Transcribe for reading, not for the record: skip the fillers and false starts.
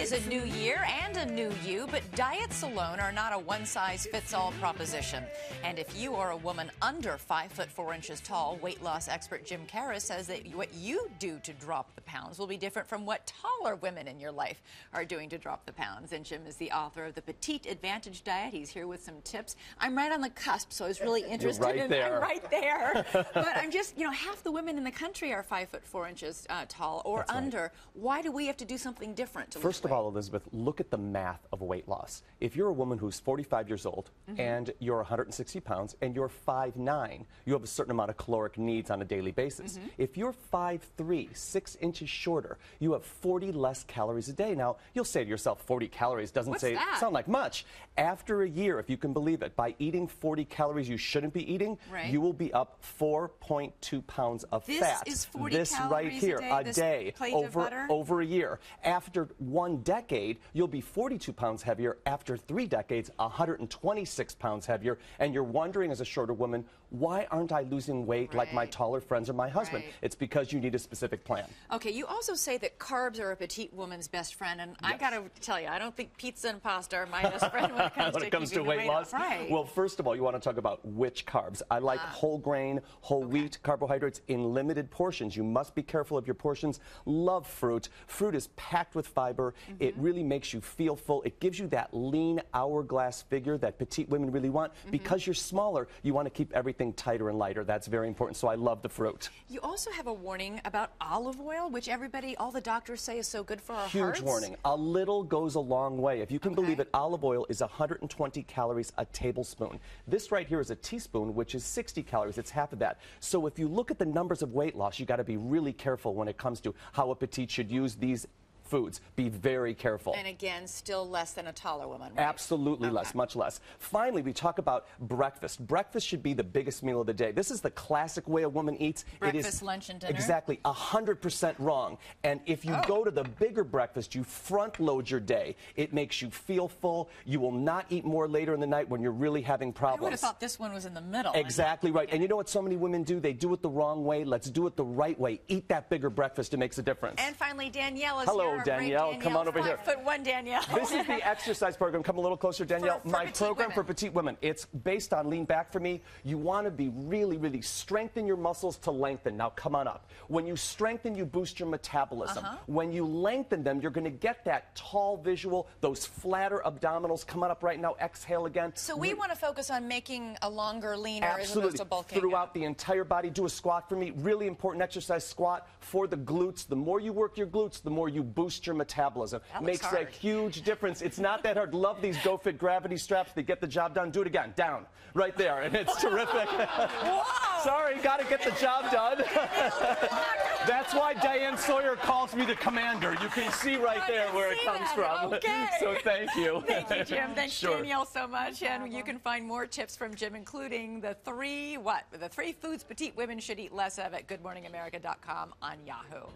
is a new year and a new you, but diets alone are not a one-size-fits-all proposition. And if you are a woman under 5 foot 4 inches tall, weight loss expert Jim Karras says that what you do to drop the pounds will be different from what taller women in your life are doing to drop the pounds. And Jim is the author of the Petite Advantage Diet. He's here with some tips. I'm right on the cusp, so I was really interested I'm right there. But I'm just, half the women in the country are 5 foot 4 inches tall or That's under. Right. Why do we have to do something different to lose First of weight? all, Elizabeth, look at the math of weight loss. If you're a woman who's 45 years old and you're 160 pounds and you're 5'9", you have a certain amount of caloric needs on a daily basis. If you're 5'3", 6 inches shorter, you have 40 less calories a day. Now, you'll say to yourself, 40 calories doesn't sound like much. After a year, if you can believe it, by eating 40 calories you shouldn't be eating, you will be up 4.2 pounds of fat. This is 40 this calories right here, a day over a year. After 1 decade, you'll be 42 pounds heavier. After 3 decades, 126 pounds heavier. And you're wondering as a shorter woman, why aren't I losing weight like my taller friends or my husband? It's because you need a specific plan. Okay, you also say that carbs are a petite woman's best friend, and I got to tell you, I don't think pizza and pasta are my best friend when it comes to weight loss. Well, first of all, you want to talk about which carbs. I like whole grain, whole wheat carbohydrates in limited portions. You must be careful of your portions. Love fruit. Fruit is packed with fiber. It really makes you feel full. It gives you that lean hourglass figure that petite women really want. Because you're smaller, you want to keep everything tighter and lighter. That's very important. So I love the fruit. You also have a warning about olive oil, which all the doctors say is so good for our hearts. Huge warning. A little goes a long way. If you can believe it, olive oil is 120 calories a tablespoon. This right here is a teaspoon, which is 60 calories. It's half of that. So if you look at the numbers of weight loss, you got to be really careful when it comes to how a petite should use these foods. Be very careful. And again, still less than a taller woman, right? Absolutely less, much less. Finally, we talk about breakfast. Breakfast should be the biggest meal of the day. This is the classic way a woman eats. Breakfast, lunch, and dinner? Exactly, 100% wrong. And if you go to the bigger breakfast, you front load your day. It makes you feel full. You will not eat more later in the night when you're really having problems. I would have thought this one was in the middle. Exactly right. And you know what so many women do? They do it the wrong way. Let's do it the right way. Eat that bigger breakfast. It makes a difference. And finally, Danielle is Hello, here. Danielle. Come on over here. 5'1", Danielle. This is the exercise program. Come a little closer, Danielle. My program for petite women. It's based on Lean Back for Me. You want to be really strengthen your muscles to lengthen. Now, come on up. When you strengthen, you boost your metabolism. When you lengthen them, you're going to get that tall visual, those flatter abdominals. Come on up right now. Exhale again. So we want to focus on making a longer, leaner, as Absolutely. opposed to bulking Throughout the entire body. Do a squat for me. Really important exercise, squat for the glutes. The more you work your glutes, the more you boost your metabolism. Makes a huge difference. It's not that hard. Love these GoFit gravity straps. They get the job done. Do it again. Down. Right there. And it's terrific. Sorry, got to get the job done. That's why Diane Sawyer calls me the commander. You can see right there where it comes from. So thank you. Thank you, Jim. Thanks, Danielle, so much. And you can find more tips from Jim, including the three foods petite women should eat less of at goodmorningamerica.com on Yahoo.